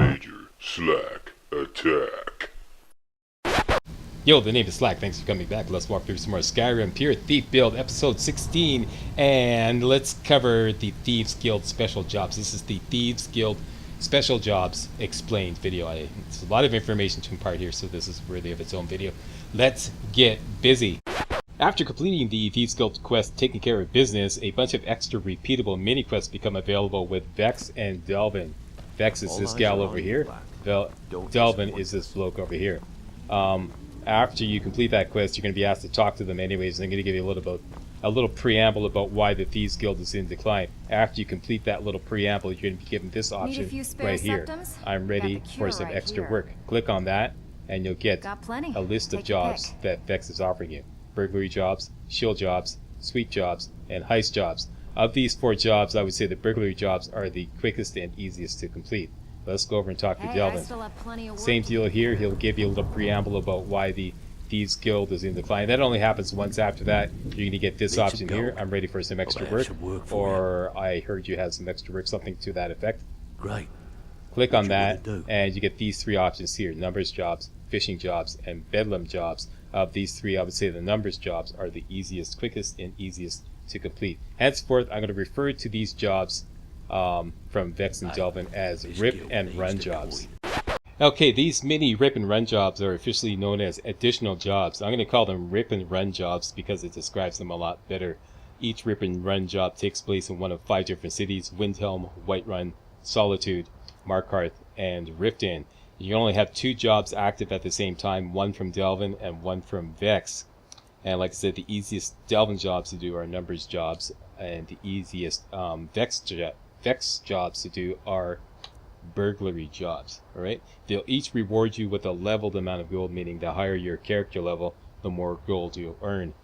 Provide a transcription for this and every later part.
Major Slack Attack. Yo, the name is Slack. Thanks for coming back. Let's walk through some more Skyrim Pure Thief build, episode 16, and let's cover the Thieves Guild special jobs. This is the Thieves Guild special jobs explained video. It's a lot of information to impart here, so this is worthy of its own video. Let's get busy. After completing the Thieves Guild quest, taking care of business, a bunch of extra repeatable mini quests become available with Vex and Delvin. Vex is this gal over here. Delvin is this bloke over here. After you complete that quest, you're going to be asked to talk to them anyways. I'm going to give you a little preamble about why the Thieves Guild is in decline. After you complete that little preamble, you're going to be given this option right here. I'm ready for some extra work. Click on that, and you'll get a list of jobs that Vex is offering you. Burglary jobs, shield jobs, sweep jobs, and heist jobs. Of these 4 jobs, I would say the burglary jobs are the quickest and easiest to complete. Let's go over and talk to Delvin. Same deal here. He'll give you a little preamble about why the Thieves Guild is in decline. That only happens once. After that, you're going to get this option here. I'm ready for some extra work. Or I heard you had some extra work, something to that effect. Great. Click on that, and you get these 3 options here. Numbers jobs, fishing jobs, and bedlam jobs. Of these 3, I would say the numbers jobs are the easiest, quickest, and easiest to complete. Henceforth, I'm going to refer to these jobs from Vex and Delvin as rip and run jobs. Okay, these mini rip and run jobs are officially known as additional jobs. I'm going to call them rip and run jobs because it describes them a lot better. Each rip and run job takes place in one of 5 different cities: Windhelm, Whiterun, Solitude, Markarth, and Riften. You can only have 2 jobs active at the same time, one from Delvin and one from Vex. And like I said, the easiest Delvin jobs to do are numbers jobs, and the easiest Vex jobs to do are burglary jobs. Alright? They'll each reward you with a leveled amount of gold, meaning the higher your character level, the more gold you'll earn.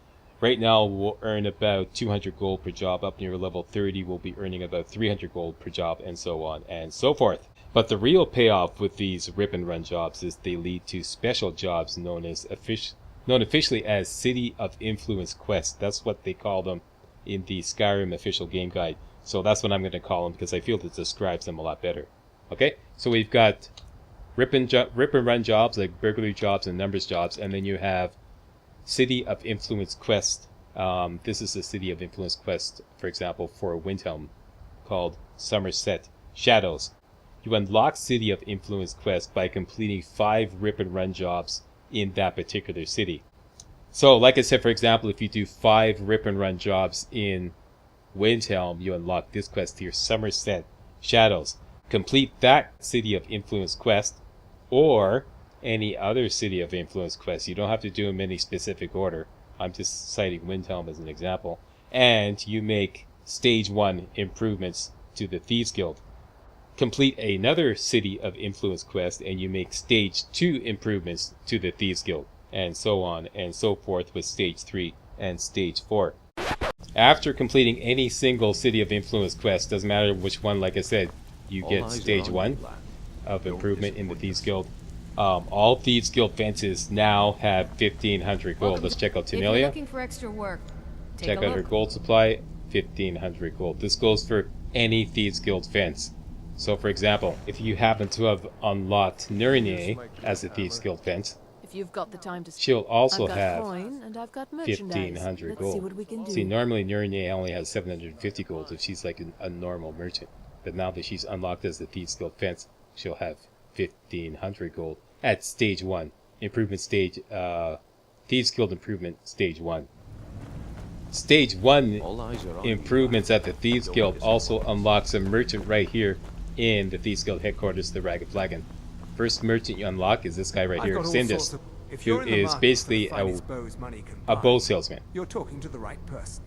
Right now, we'll earn about 200 gold per job. Up near level 30, we'll be earning about 300 gold per job, and so on and so forth. But the real payoff with these rip and run jobs is they lead to special jobs known officially as City of Influence quests. That's what they call them in the Skyrim official game guide. So that's what I'm going to call them because I feel it describes them a lot better. Okay, so we've got rip and run jobs like burglary jobs and numbers jobs, and then you have City of Influence quest. This is the City of Influence quest, for example, for Windhelm, called Somerset Shadows. You unlock City of Influence quest by completing 5 rip and run jobs in that particular city. So, like I said, for example, if you do 5 rip and run jobs in Windhelm, you unlock this quest here, Somerset Shadows. Complete that City of Influence quest, or any other City of Influence quest. You don't have to do them in any specific order. I'm just citing Windhelm as an example. And you make Stage 1 improvements to the Thieves Guild. Complete another City of Influence quest, and you make Stage 2 improvements to the Thieves Guild. And so on and so forth with Stage 3 and Stage 4. After completing any single City of Influence quest, doesn't matter which one, like I said, you get Stage 1 of improvement in the Thieves Guild. All Thieves Guild fences now have 1,500 gold. Let's check out Tanelia. Looking for extra work. Check out her gold supply, 1,500 gold. This goes for any Thieves Guild fence. So for example, if you happen to have unlocked Nurnie as a Thieves Guild fence, If you've got the time to she'll also I've got have coin and I've got 1,500 Let's gold. see what we can do. See, normally Nurnie only has 750 gold if she's like a normal merchant. But now that she's unlocked as the Thieves Guild fence, she'll have 1,500 gold at Stage 1. Improvement stage, Thieves Guild improvement stage 1. Stage 1 improvements at the Thieves Guild also unlocks a merchant right here in the Thieves Guild headquarters, the Ragged Flagon. First merchant you unlock is this guy right here, Sindus, who is basically a bow salesman. You're talking to the right person.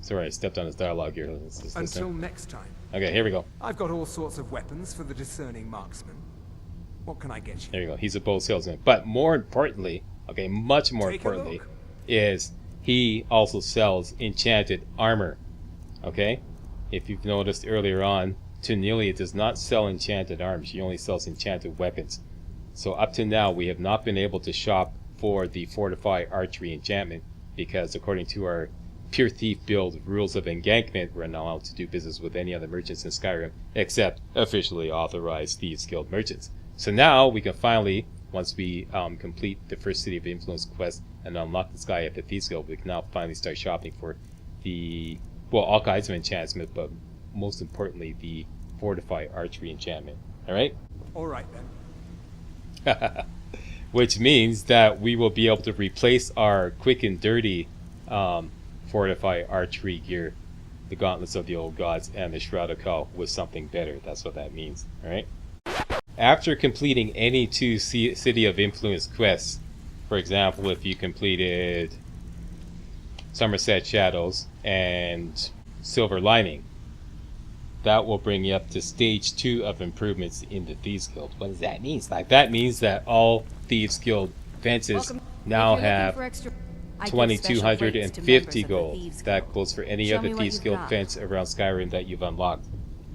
Sorry, I stepped on his dialogue here. Until next time. Okay, here we go. I've got all sorts of weapons for the discerning marksman. What can I get you? There you go. He's a bow salesman. But more importantly, okay, much more importantly, is he also sells enchanted armor. Okay? If you've noticed earlier on, Tanelia does not sell enchanted armor. She only sells enchanted weapons. So up to now, we have not been able to shop for the Fortify Archery enchantment because according to our Pure Thief build rules of engankment, we're not allowed to do business with any other merchants in Skyrim except officially authorized Thieves Guild merchants. So now we can finally, once we complete the first City of Influence quest and unlock the sky at the Thieves Guild, we can now finally start shopping for all kinds of enchantment, but most importantly, the Fortify Archery enchantment. Alright? Alright then. Which means that we will be able to replace our quick and dirty Fortify Archery gear, the Gauntlets of the Old Gods, and the Shroud of Kal with something better. That's what that means. Alright? After completing any 2 City of Influence quests, for example, if you completed Somerset Shadows and Silver Lining, that will bring you up to stage 2 of improvements in the Thieves Guild. What does that mean? That means that all Thieves Guild fences now have 2,250 gold. That goes for any other Thieves Guild fence around Skyrim that you've unlocked.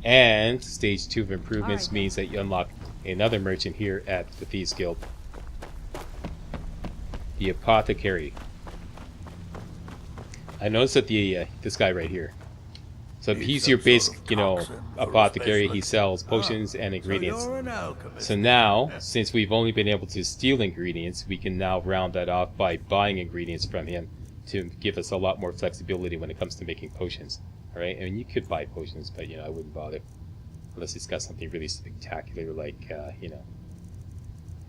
And stage 2 of improvements means that you unlock another merchant here at the Thieves Guild. The Apothecary. I noticed that this guy right here. So he's your basic, apothecary. He sells potions and ingredients. So now, since we've only been able to steal ingredients, we can now round that off by buying ingredients from him to give us a lot more flexibility when it comes to making potions. Alright, I mean, you could buy potions, but, I wouldn't bother. Unless it's got something really spectacular like,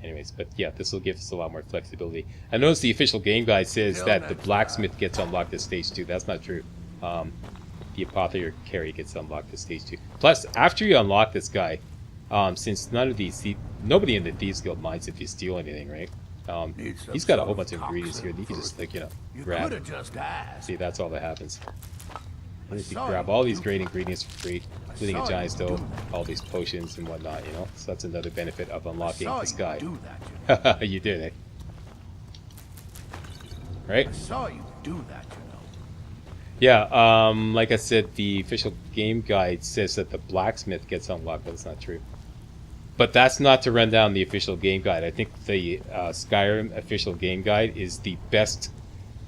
Anyways, but yeah, this will give us a lot more flexibility. I noticed the official game guide says that the blacksmith gets unlocked at stage 2. That's not true. The apothecary gets unlocked at stage 2. Plus, after you unlock this guy, since nobody in the Thieves Guild minds if you steal anything, right? He's got a whole bunch of ingredients here that you can just, grab. See, that's all that happens. And if you grab all these great ingredients for free, including a giant stove, all these potions and whatnot, So that's another benefit of unlocking this guy. You did, eh? Right? I saw you do that, Yeah, like I said, the official game guide says that the blacksmith gets unlocked, but it's not true. But that's not to run down the official game guide. I think the Skyrim official game guide is the best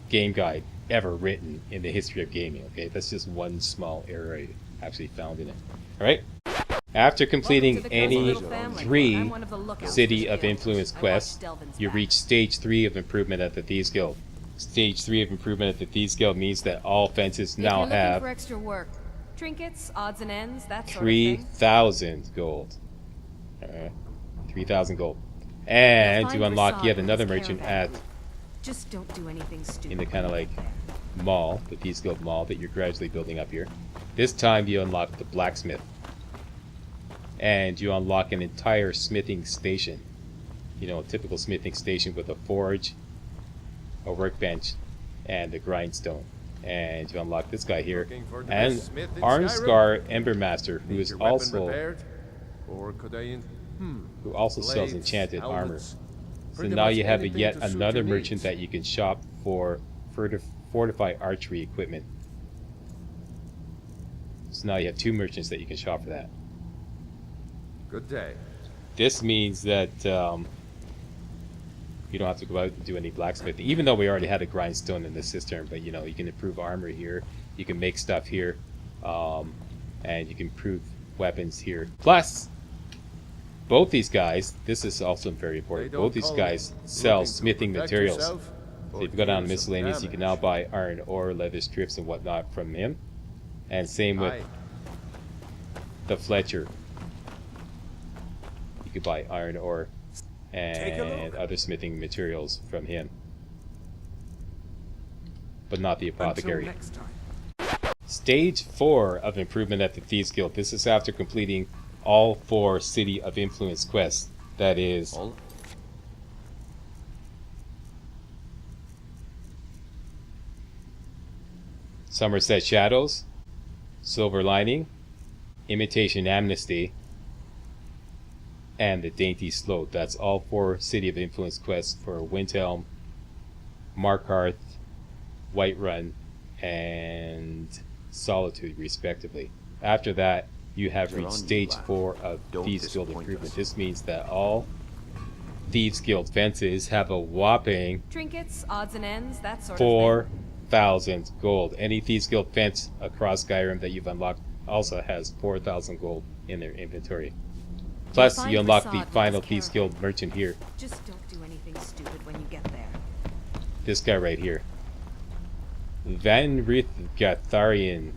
game guide ever written in the history of gaming, okay? That's just one small error I actually found in it. Alright? After completing any 3 City of Influence quests, you reach stage 3 of improvement at the Thieves Guild. Stage 3 of improvement at the Thieves Guild means that all fences now have trinkets, odds and ends, that sort of 3,000 gold. 3,000 gold. And you unlock yet another merchant at Just don't do anything stupid. in the kind of like mall, the Thieves Guild mall that you're gradually building up here. This time you unlock the blacksmith. And you unlock an entire smithing station. A typical smithing station with a forge, a workbench, and a grindstone. And you unlock this guy here. And Arnscar Embermaster, who is also sells enchanted armor. So now you have yet another merchant that you can shop for Fortify Archery equipment. So now you have 2 merchants that you can shop for that. Good day. This means that you don't have to go out and do any blacksmithing, even though we already had a grindstone in the cistern. But you can improve armor here, you can make stuff here, and you can improve weapons here. Plus, both these guys, this is also very important, both these guys sell smithing materials. So if you go down to miscellaneous, you can now buy iron ore, leather strips, and whatnot from him. And same with the Fletcher. You could buy iron ore and other smithing materials from him. But not the apothecary. Until next time. Stage 4 of improvement at the Thieves Guild. This is after completing all 4 City of Influence quests. That is Somerset Shadows, Silver Lining, Imitation Amnesty, and the Dainty Sloat. That's all 4 City of Influence quests for Windhelm, Markarth, Whiterun, and Solitude, respectively. After that, you have reached stage 4 of Thieves Guild improvement. This means that all Thieves Guild fences have a whopping trinkets, odds and ends, that sort of thing. 4,000 gold. Any Thieves Guild fence across Skyrim that you've unlocked also has 4,000 gold in their inventory. Plus, Find you unlock the facade final with Thieves caravan. Guild merchant here. Just don't do anything stupid when you get there. This guy right here. Van Gatharian.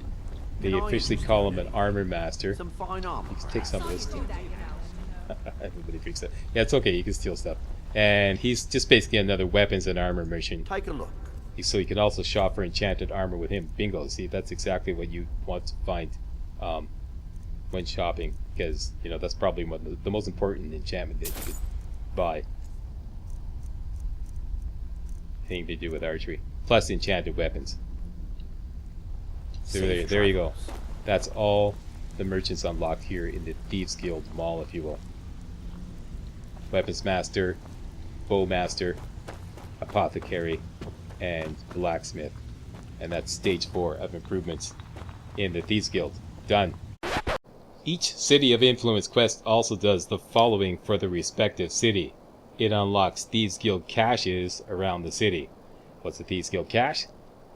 They officially call him an armor master. Some fine armor. You can take some of this stuff. Everybody freaks out. Yeah, it's okay. You can steal stuff. And he's just basically another weapons and armor merchant. Take a look. So you can also shop for enchanted armor with him. Bingo. See, that's exactly what you want to find when shopping. Because, you know, that's probably one of the most important enchantment that you could buy. Anything to do with archery. Plus enchanted weapons. So there you go. That's all the merchants unlocked here in the Thieves Guild Mall, if you will. Weapons Master, Bow Master, Apothecary, and Blacksmith. And that's stage 4 of improvements in the Thieves Guild. Done. Each City of Influence quest also does the following for the respective city. It unlocks Thieves Guild caches around the city. What's the Thieves Guild cache?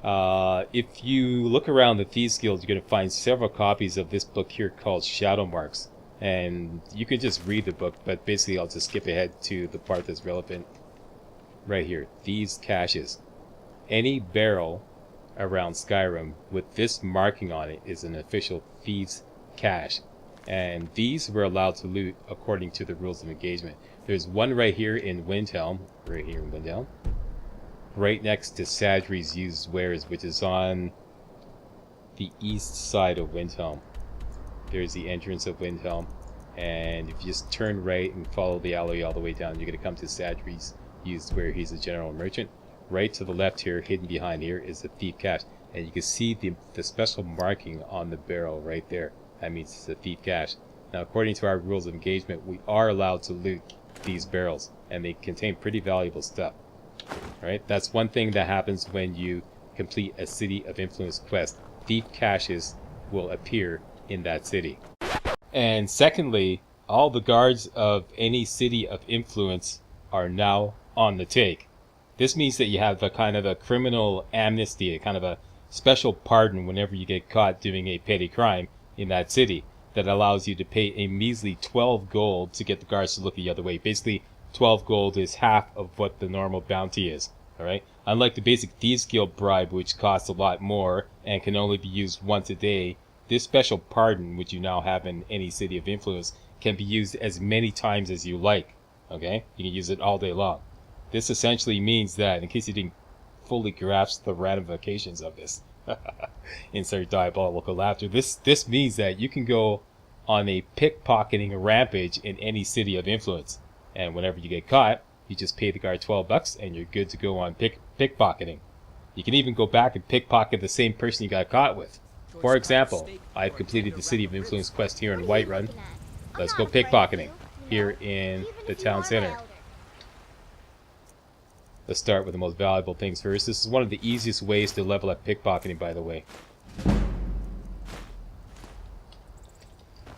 If you look around the Thieves Guild, you're going to find several copies of this book here called Shadow Marks. And you can just read the book, but basically I'll just skip ahead to the part that's relevant right here. Thieves caches. Any barrel around Skyrim with this marking on it is an official Thieves cache. And these were allowed to loot according to the rules of engagement. There's one right here in Windhelm. Right next to Sadri's Used Wares, which is on the east side of Windhelm. There's the entrance of Windhelm, and if you just turn right and follow the alley all the way down, you're going to come to Sadri's Used Ware. He's a general merchant. Right to the left here, hidden behind here, is the thief cache, and you can see the special marking on the barrel right there. That means it's a thief cache. Now, according to our rules of engagement, we are allowed to loot these barrels, and they contain pretty valuable stuff. Alright, that's one thing that happens when you complete a City of Influence quest. Thief caches will appear in that city. And secondly, all the guards of any City of Influence are now on the take. This means that you have a kind of a criminal amnesty, a kind of a special pardon whenever you get caught doing a petty crime in that city that allows you to pay a measly 12 gold to get the guards to look the other way. Basically, 12 gold is half of what the normal bounty is. Alright? Unlike the basic Thieves Guild bribe, which costs a lot more and can only be used once a day, this special pardon, which you now have in any City of Influence, can be used as many times as you like. Okay? You can use it all day long. This essentially means that, in case you didn't fully grasp the ramifications of this, insert diabolical laughter, this means that you can go on a pickpocketing rampage in any City of Influence. And whenever you get caught, you just pay the guard $12 and you're good to go on pickpocketing. You can even go back and pickpocket the same person you got caught with. For example, I've completed the City of Influence quest here in Whiterun. Let's go pickpocketing here in the town center. Let's start with the most valuable things first. This is one of the easiest ways to level up pickpocketing, by the way.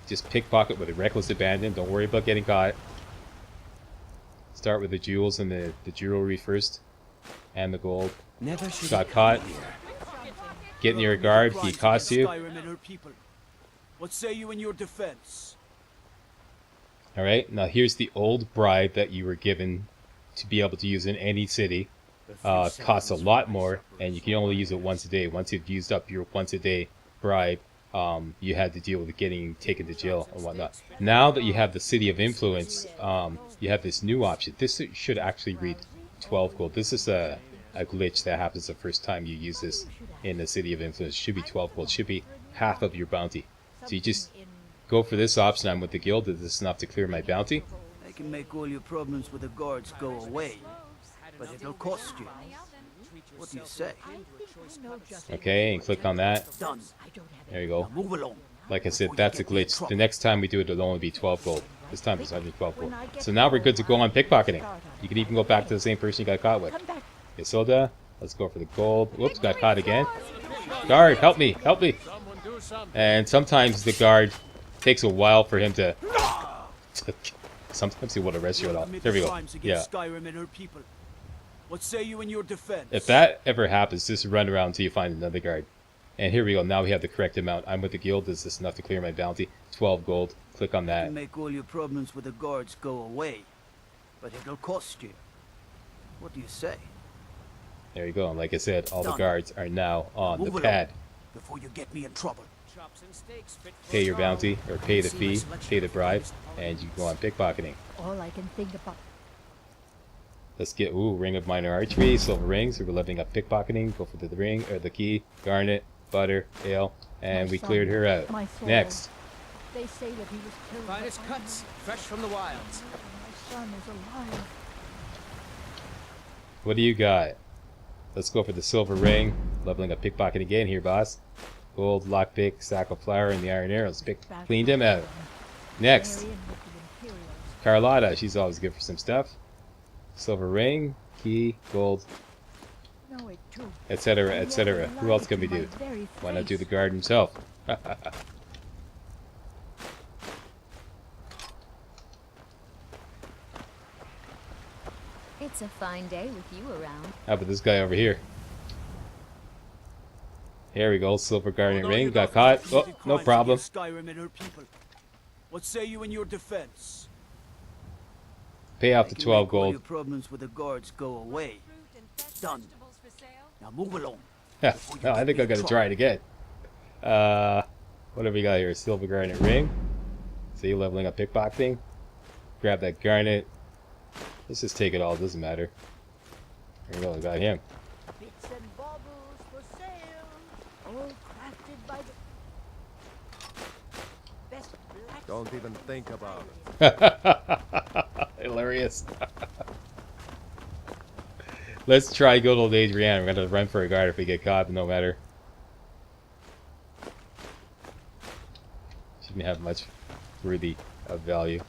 Just pickpocket with a reckless abandon. Don't worry about getting caught. Start with the jewels and the jewelry first. And the gold. Got caught. Get near a guard. He costs you. What say you in your defense? Alright, now here's the old bribe that you were given to be able to use in any city. Costs a lot more, and you can only use it once a day. Once you've used up your once a day bribe, you had to deal with getting taken to jail and whatnot. Now that you have the City of Influence, you have this new option. This should actually read 12 gold. This is a glitch that happens the first time you use this in the City of Influence. It should be 12 gold. It should be half of your bounty. So you just go for this option. I'm with the guild. Is this enough to clear my bounty? I can make all your problems with the guards go away, but it'll cost you. What do you say? Okay, and click on that. Done. There you go. Now move along. Like I said, that's a glitch. The next time we do it, it'll only be 12 gold. This time it's 112 gold. So now we're good to go on pickpocketing. You can even go back to the same person you got caught with. Isolda, let's go for the gold. Whoops, got caught again. Guard, help me, help me. And sometimes the guard takes a while for him to... Sometimes he won't arrest you at all. There we go. Yeah. What say you in your defense? If that ever happens, just run around until you find another guard. And here we go. Now we have the correct amount. I'm with the guild. Is this enough to clear my bounty? 12 gold. Click on You that. can make all your problems with the guards go away, but it'll cost you. What do you say? There you go. And like I said, all the Done. guards are now on the Move along pad. before you get me in trouble. Pay your bounty, or pay the fee, pay the bribe, and you can go on pickpocketing. All I can think about. Let's get, ooh, Ring of Minor Archery, Silver Rings. We're leveling up pickpocketing. Go for the ring, or the key, garnet, butter, ale, and My we son, cleared her out. my soul. Next. They say that he was killed. Finest by cuts, fresh from the wilds. my son is alive. What do you got? Let's go for the silver ring. Leveling up pickpocket again here, boss. Gold, lockpick, sack of flour, and the iron arrows. Cleaned him out. Next. Marion with the Imperials. Carlotta, she's always good for some stuff. Silver ring, key, gold, No, it too. etc., etc. Who else can we do? Why not do the guard himself? It's a fine day with you around. How about this guy over here? Here we go, silver garnet Although ring. you Got got caught. Oh, committed no crimes problem. against Skyrim and her people. What say you in your defense? Pay off I the can 12 make all your gold. problems with the guards go away. Done. Now move along. Yeah, no, I think I'm gonna try it again. What have we got here? Silver garnet ring. See, leveling up pickpocketing. Grab that garnet. Let's just take it all. Doesn't matter. There we go. I got him. Bits and baubles for sale. All crafted by the best black. Don't even think about it. Hilarious. Let's try good old age Rihanna. We're gonna run for a guard if we get caught, but no matter. Shouldn't have much worthy of value.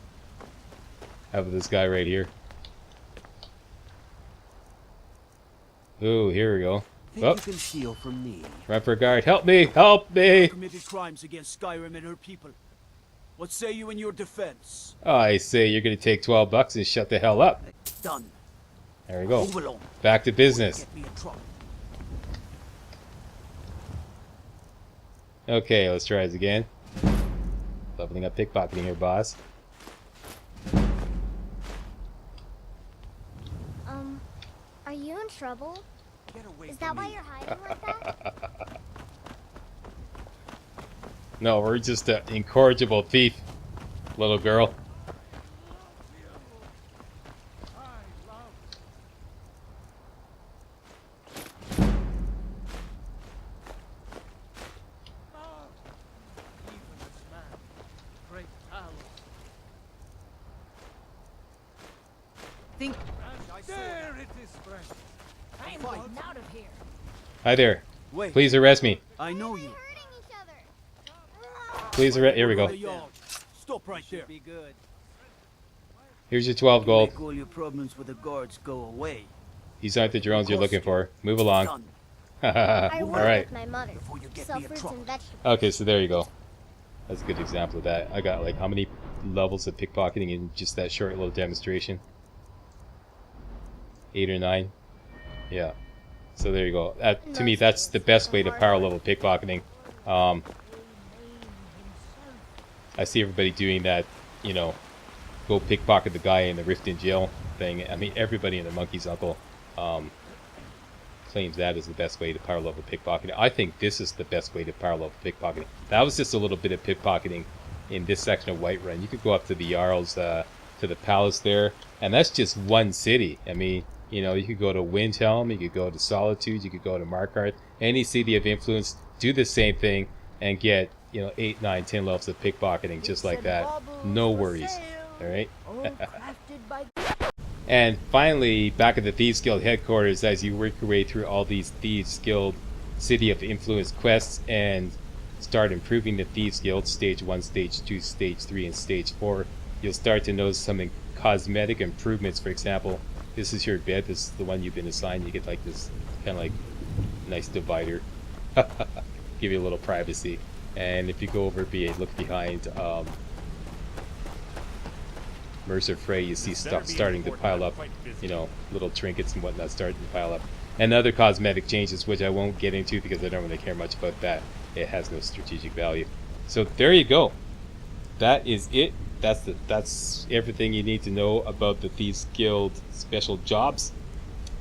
How about this guy right here? Ooh, here we go. Think Oh, you can steal from me? run for a guard. Help me! Help me! Committed crimes against Skyrim and her people. What say you in your defense? I say you're gonna take 12 bucks and shut the hell up. Done. There we go. Move along. Back to business. Get me in trouble. Okay, let's try this again. Leveling up pickpocketing here, boss. Are you in trouble? Get away Is from that why me. you're hiding like that? No, we're just an incorrigible thief, little girl. Think There it is, friend. I'm getting out of here. Hi there. Wait. Please arrest me. I know you. Hurting each other. Please arrest. Here we go. The yard. Stop right there. Be good. Here's your 12 gold. Make all your problems with the guards go away. These aren't the drones you're looking for. Move along. Done. I All work right. with my mother. Before you get Sell me in fruits trouble. and vegetables. Okay, so there you go. That's a good example of that. I got like how many levels of pickpocketing in just that short little demonstration? 8 or 9. Yeah. So there you go. To me, that's the best way to power level pickpocketing. I see everybody doing that, you know, go pickpocket the guy in the Rift in jail thing. I mean, everybody in the Monkey's Uncle claims that is the best way to power level pickpocketing. I think this is the best way to power level pickpocketing. That was just a little bit of pickpocketing in this section of Whiterun. You could go up to the Jarl's, to the palace there, and that's just one city. I mean, you know, you could go to Windhelm, you could go to Solitude, you could go to Markarth, any city of influence, do the same thing, and get, you know, 8, 9, 10 levels of pickpocketing just like that. No worries. Alright? All crafted by And finally, back at the Thieves Guild headquarters, as you work your way through all these Thieves Guild City of Influence quests and start improving the Thieves Guild, Stage 1, Stage 2, Stage 3, and Stage 4, you'll start to notice some cosmetic improvements. For example, this is your bed. This is the one you've been assigned. You get like this kind of like nice divider. Give you a little privacy. And if you go over, look behind Mercer Frey, you see stuff starting to pile up, you know, little trinkets and whatnot starting to pile up. And other cosmetic changes, which I won't get into because I don't really care much about that. It has no strategic value. So there you go. That is it. That's everything you need to know about the Thieves Guild special jobs.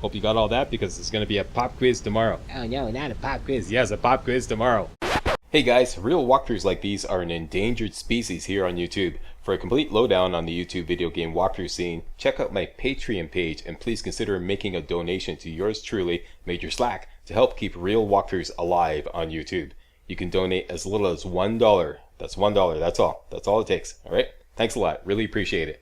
Hope you got all that, because there's going to be a pop quiz tomorrow. Oh no, not a pop quiz. Yes, a pop quiz tomorrow. Hey guys, real walkthroughs like these are an endangered species here on YouTube. For a complete lowdown on the YouTube video game walkthrough scene, check out my Patreon page, and please consider making a donation to yours truly, Major Slack, to help keep real walkthroughs alive on YouTube. You can donate as little as $1. That's $1, that's all. That's all it takes, alright? Thanks a lot, really appreciate it.